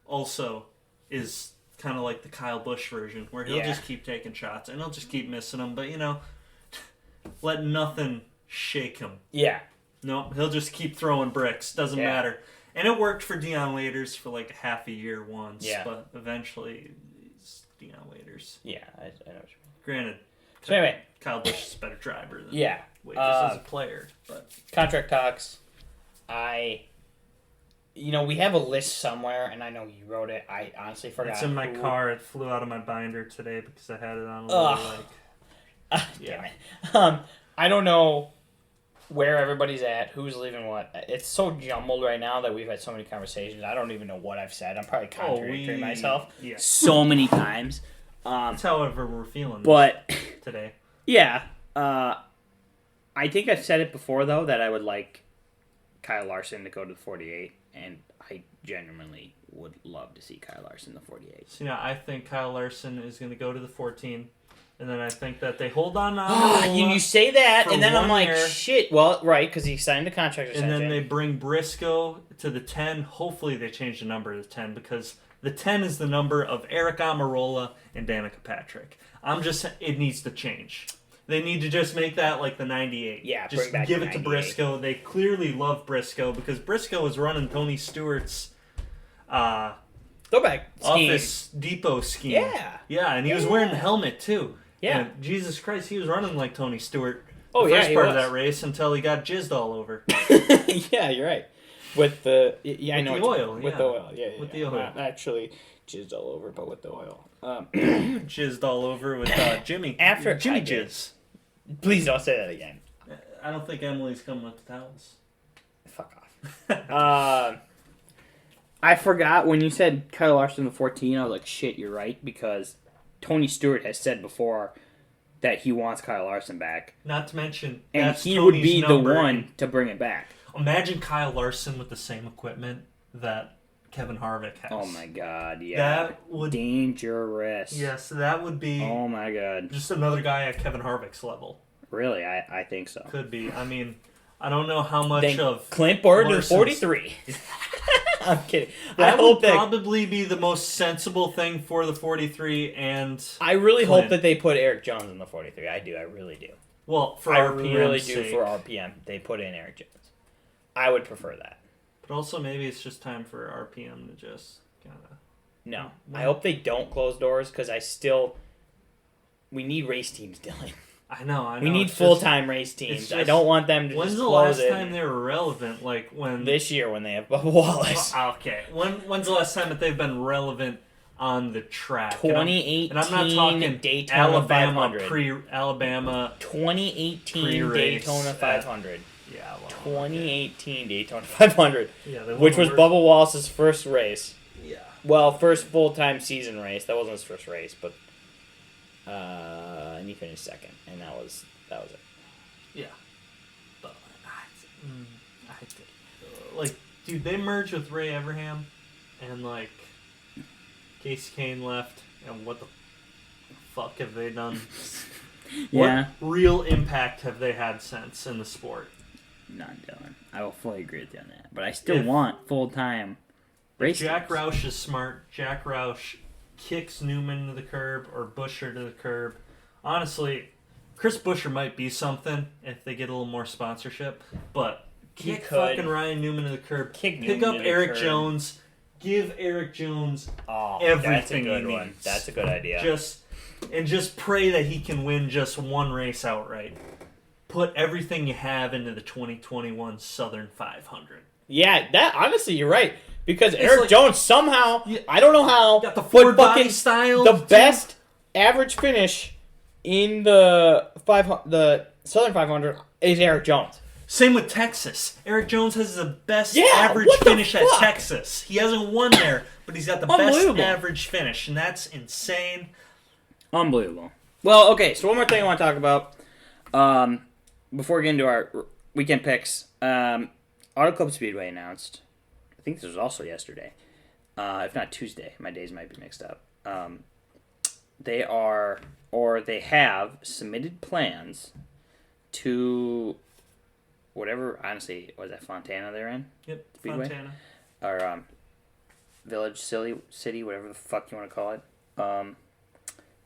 also is kind of like the Kyle Busch version where he'll just keep taking shots and he'll just keep missing them. But, you know, let nothing shake him. Yeah. No, he'll just keep throwing bricks. Doesn't matter. And it worked for Dion Waiters for like half a year once. Yeah. But eventually, it's Dion Waiters. Yeah, I know what you mean. Granted, So anyway. Kyle Busch is a better driver than Yeah. Waiters as a player. But Contract talks. We have a list somewhere, and I know you wrote it. I honestly forgot. it's in my car. It flew out of my binder today because I had it on a little, Damn it. I don't know where everybody's at, who's leaving what. It's so jumbled right now that we've had so many conversations. I don't even know what I've said. I'm probably contradicting myself so many times. That's however we're feeling today. Yeah. I think I've said it before, though, that I would like Kyle Larson to go to the 48, and I genuinely would love to see Kyle Larson in the 48. So, I think Kyle Larson is going to go to the 14, and then I think that they hold on You say that, for and then I'm 1 like, year. shit. Well, right, because he signed a contract extension. And then they bring Briscoe to the 10. Hopefully they change the number to 10 because the 10 is the number of Eric Almirola and Danica Patrick. It needs to change. They need to just make that like the 98. Yeah, just bring back give the it to 98. Briscoe. They clearly love Briscoe because Briscoe is running Tony Stewart's throwback scheme. Office Depot scheme. Yeah. Yeah, and he was wearing the helmet too. Yeah. And Jesus Christ, he was running like Tony Stewart. Oh, the yeah, first he part of was. that race until he got jizzed all over. Yeah, you're right. With the I know the what you oil, mean. With yeah. the oil, yeah. With the oil. Not actually jizzed all over, but with the oil. Jizzed all over with Jimmy. After Jimmy I did. Jizz. Please don't say that again. I don't think Emily's coming with the towels. Fuck off. I forgot when you said Kyle Larson the 14. I was like, shit, you're right, because Tony Stewart has said before that he wants Kyle Larson back, Not to mention, and that's he would Tony's be number. the one to bring it back. Imagine Kyle Larson with the same equipment that Kevin Harvick has. Oh my god, yeah. That would dangerous. Yes, that would be Oh my god. just another guy at Kevin Harvick's level. Really, I think so. Could be. I mean, I don't know how much Then of Clint Bord to Larson's- 43. I'm kidding. That I hope would that probably be the most sensible thing for the 43 and I really Clint. hope that they put Eric Jones in the 43. I do. I really do. well for I RPM's really sake. do for RPM. They put in Eric Jones. I would prefer that. But also maybe it's just time for RPM to just kind of No. I hope they don't close doors because we need race teams, Dylan. I know. We need it's full-time race teams. just- I don't want them to When's just the close last it. time they were relevant? Like when This year when they have Bubba Wallace. Okay. When's the last time that they've been relevant on the track? 2018 and I'm not talking Daytona Alabama 500. Alabama. 2018 Pre-race, Daytona 500. Yeah. Well, 2018 Daytona 500. Yeah, they Which won was the Bubba Wallace's first race. Yeah. Well, first full-time season race. That wasn't his first race, but and he finished second, and that was it. Yeah. But like, dude, they merged with Ray Everham, and like, Casey Kane left, and what the fuck have they done? Yeah. What real impact have they had since in the sport? Not Dillon. I will fully agree with you on that. But I still want full-time racing. Jack Roush is smart. Jack Roush kicks Newman to the curb or Buescher to the curb. Honestly, Chris Buescher might be something if they get a little more sponsorship. But kick fucking Ryan Newman to the curb. Pick up Eric Jones. Give Eric Jones everything he needs. That's a good idea. Just pray that he can win just one race outright. Put everything you have into the 2021 Southern 500. Yeah, that honestly, you're right. Because Eric Jones somehow, I don't know how, got the Ford body style. The best average finish in the Southern 500 is Eric Jones. Same with Texas. Eric Jones has the best average finish at Texas. He hasn't won there, but he's got the best average finish, and that's insane. Unbelievable. Well, okay, so one more thing I want to talk about. Before we get into our weekend picks, Auto Club Speedway announced, I think this was also yesterday, if not Tuesday, my days might be mixed up. They have submitted plans to whatever, honestly, was that Fontana they're in? Yep, Speedway? Fontana. Or Village City, whatever the fuck you want to call it,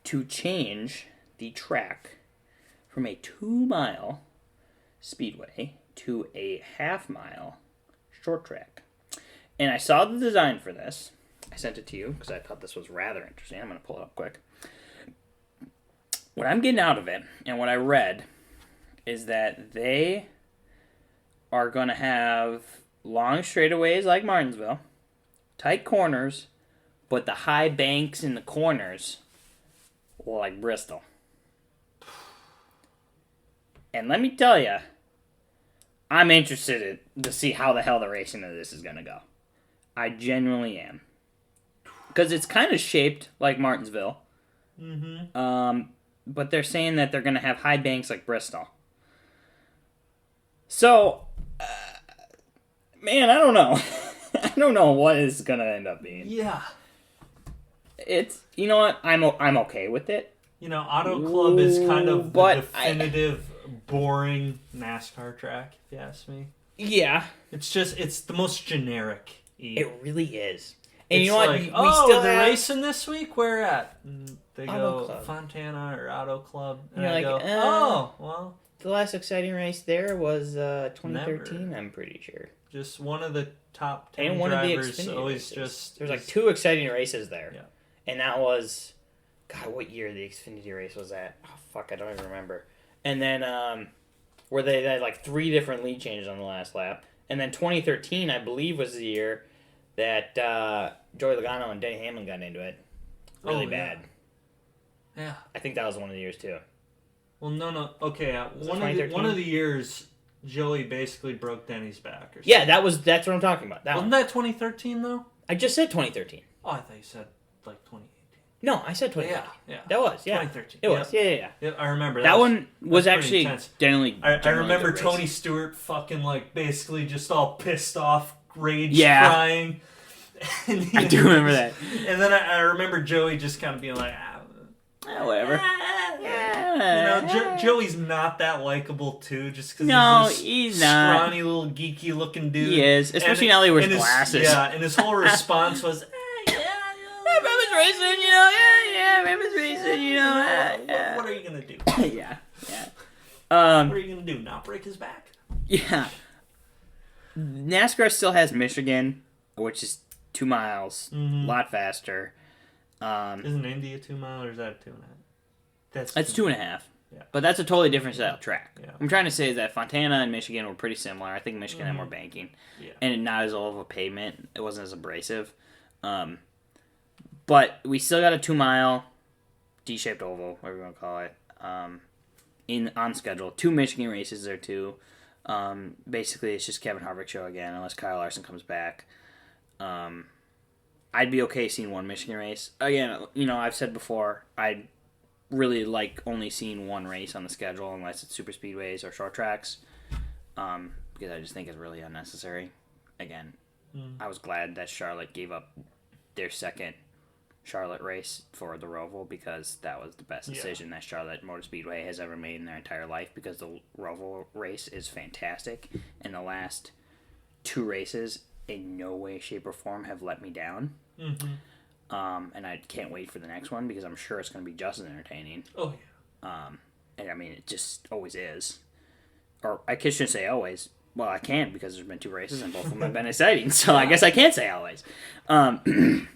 to change the track from a 2-mile speedway to a half-mile short track. And I saw the design for this. I sent it to you because I thought this was rather interesting. I'm going to pull it up quick. What I'm getting out of it, and what I read, is that they are going to have long straightaways like Martinsville, tight corners, but the high banks in the corners like Bristol. And let me tell you, I'm interested to see how the hell the racing of this is going to go. I genuinely am. Because it's kind of shaped like Martinsville. Mm-hmm. But they're saying that they're going to have high banks like Bristol. So, man, I don't know. I don't know what it's going to end up being. Yeah. It's, you know what? I'm okay with it. You know, Auto Club is kind of the definitive, boring NASCAR track, if you ask me. Yeah. It's the most generic. It really is. And it's you know what? Like, they're racing this week? Where at? And they Auto go Club. Fontana or Auto Club. And you're I like, go, oh, well. The last exciting race there was 2013, never. I'm pretty sure. Just one of the top 10 and one drivers. Of the Xfinity always races. just. There's like 2 exciting races there. Yeah. And that was, God, what year the Xfinity race was that? Oh, fuck, I don't even remember. And then, where they had like 3 different lead changes on the last lap. And then 2013, I believe, was the year that Joey Logano and Denny Hamlin got into it. Really bad. Yeah. I think that was one of the years, too. Well, no. Okay, one of the years, Joey basically broke Denny's back. Or something. Yeah, that's what I'm talking about. Wasn't that 2013, though? I just said 2013. Oh, I thought you said, like, 2018. No, I said 2013. Yeah. That was, 2013. It was, yeah. Yep, I remember. That one was actually intense. generally I remember Tony Stewart fucking, like, basically just all pissed off, rage, crying. I do remember that. And then I remember Joey just kind of being like, whatever. You know, Joey's not that likable, too, just because he's not. Scrawny little geeky looking dude. He is, especially now that he wears glasses. Yeah, and his whole response was, Remember's racing, Remember's racing, What are you going to do? yeah. What are you going to do, not break his back? Yeah. NASCAR still has Michigan, which is 2 miles, a lot faster. Isn't Indy a 2 mile or is that a 2.5? That's 2.5. Yeah. But that's a totally different style track. Yeah. I'm trying to say is that Fontana and Michigan were pretty similar. I think Michigan had more banking. Yeah. And not as old of a pavement. It wasn't as abrasive. But we still got a 2 mile D-shaped oval, whatever you want to call it, on schedule. 2 Michigan races there too. Basically, it's just Kevin Harvick show again, unless Kyle Larson comes back. I'd be okay seeing one Michigan race. Again, I've said before, I'd really like only seeing one race on the schedule unless it's super speedways or short tracks, because I just think it's really unnecessary. Again, I was glad that Charlotte gave up their second Charlotte race for the Roval because that was the best decision that Charlotte Motor Speedway has ever made in their entire life, because the Roval race is fantastic, and the last 2 races in no way, shape, or form have let me down. And I can't wait for the next one because I'm sure it's going to be just as entertaining. Oh, yeah. And I mean, it just always is. Or I shouldn't say always. Well, I can't because there's been 2 races and both of them have been exciting. So I guess I can't say always. They're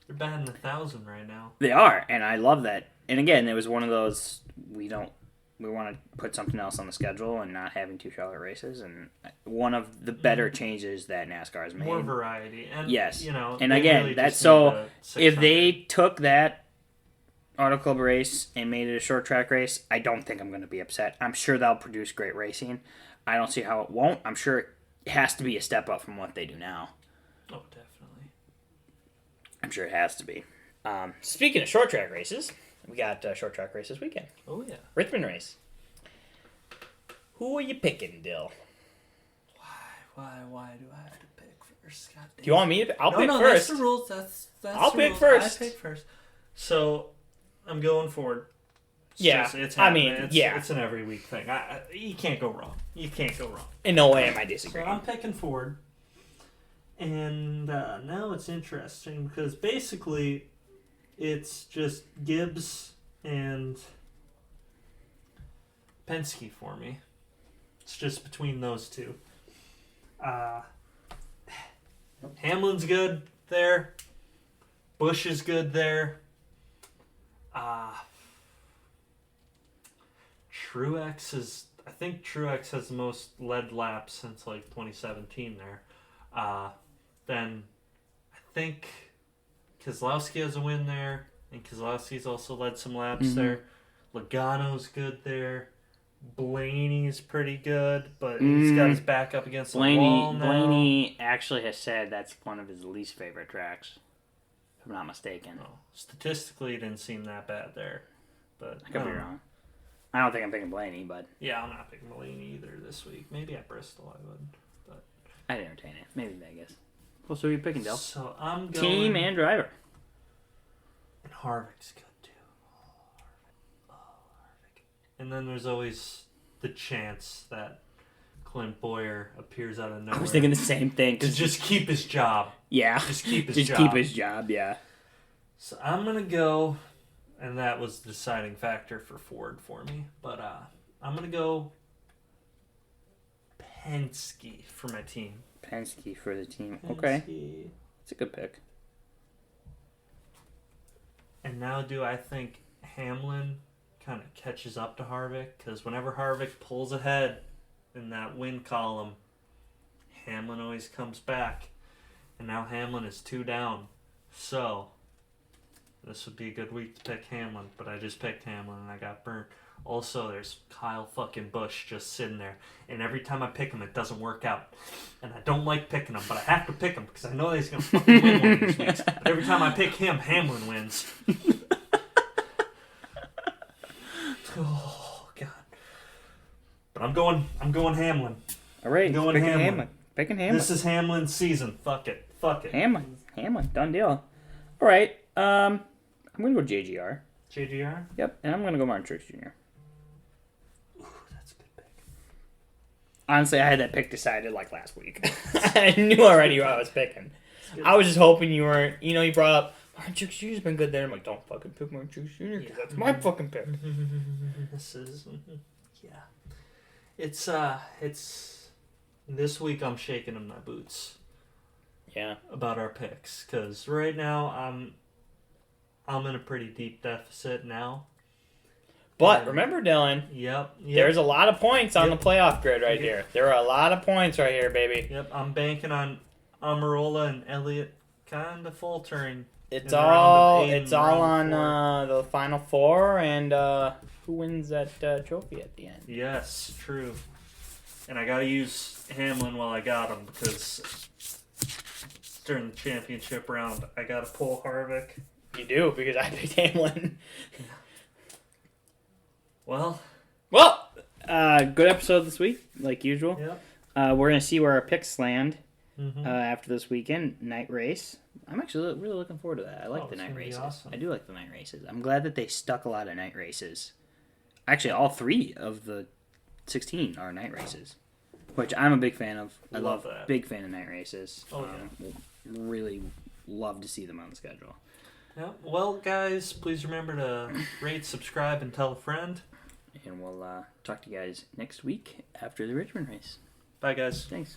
batting 1,000 right now. They are, and I love that. And again, it was one of those we want to put something else on the schedule and not having 2 Charlotte races, and one of the better changes that NASCAR has made. More variety, and yes, and again, really that's so. If 600. they took that Auto Club race and made it a short track race, I don't think I'm going to be upset. I'm sure they'll produce great racing. I don't see how it won't. I'm sure it has to be a step up from what they do now. Oh, definitely. I'm sure it has to be. Speaking of short track races, we got short track race this weekend. Oh, yeah. Richmond race. Who are you picking, Dill? Why do I have to pick first? God damn. Do you want me to? I'll pick that's first. the rules. That's I'll the pick rules. first. I pick first. So, I'm going Ford. It's happening. It's an every week thing. You can't go wrong. In no way am I So disagreeing. I'm picking Ford. And now it's interesting because basically it's just Gibbs and Penske for me. It's just between those 2. Hamlin's good there. Busch is good there. I think Truex has the most lead laps since like 2017 there. Then I think Keselowski has a win there, and Keselowski's also led some laps there. Logano's good there. Blaney's pretty good, but he's got his back up against the wall now. Blaney actually has said that's one of his least favorite tracks, if I'm not mistaken. Oh, statistically, it didn't seem that bad there, but I could be wrong. I don't think I'm picking Blaney, but yeah, I'm not picking Blaney either this week. Maybe at Bristol I would, but I'd entertain it. Maybe Vegas. Well, so you're picking Dill. So I'm going Team and driver. And Harvick's good too. Harvick. And then there's always the chance that Clint Boyer appears out of nowhere. I was thinking the same thing. To just keep his job. Yeah. Just keep his just job. keep his job, yeah. So I'm going to go, and that was the deciding factor for Ford for me, but I'm going to go Penske for my team. Penske for the team. Penske. Okay. It's a good pick. And now do I think Hamlin kind of catches up to Harvick? Because whenever Harvick pulls ahead in that win column, Hamlin always comes back. And now Hamlin is 2 down. So, this would be a good week to pick Hamlin. But I just picked Hamlin and I got burnt. Also, there's Kyle fucking Busch just sitting there. And every time I pick him, it doesn't work out. And I don't like picking him, but I have to pick him because I know that he's going to fucking win one of these weeks. But every time I pick him, Hamlin wins. Oh, God. But I'm going Hamlin. All right. I'm going Hamlin. Picking Hamlin. This is Hamlin's season. Fuck it. Hamlin. Done deal. All right. I'm going to go JGR. JGR? Yep. And I'm going to go Martin Truex Jr. Ooh, that's a good pick. Honestly, I had that pick decided like last week. I knew already what I was picking. I was just hoping you weren't. You brought up Martin Truex Jr.'s been good there. I'm like, don't fucking pick Martin Truex Jr. because that's my fucking pick. This is, yeah. It's this week I'm shaking in my boots. Yeah. About our picks, because right now I'm in a pretty deep deficit now. But remember, Dillon. Yep. There's a lot of points on the playoff grid right here. There are a lot of points right here, baby. Yep. I'm banking on Amarola and Elliott kind of faltering. It's all on the final 4 and who wins that trophy at the end. Yes, true. And I gotta use Hamlin while I got him because during the championship round, I got to pull Harvick. You do, because I picked Hamlin. Well, good episode this week, like usual. yeah. We're going to see where our picks land Mm-hmm. after this weekend. Night race. I'm actually really looking forward to that. I like the it's night gonna be races. awesome. I do like the night races. I'm glad that they stuck a lot of night races. Actually, all 3 of the 16 are night races, which I'm a big fan of. I love that. Big fan of night races. Oh, Really love to see them on the schedule. Yeah. Well, guys, please remember to rate, subscribe, and tell a friend. And we'll talk to you guys next week after the Richmond race. Bye, guys. Thanks.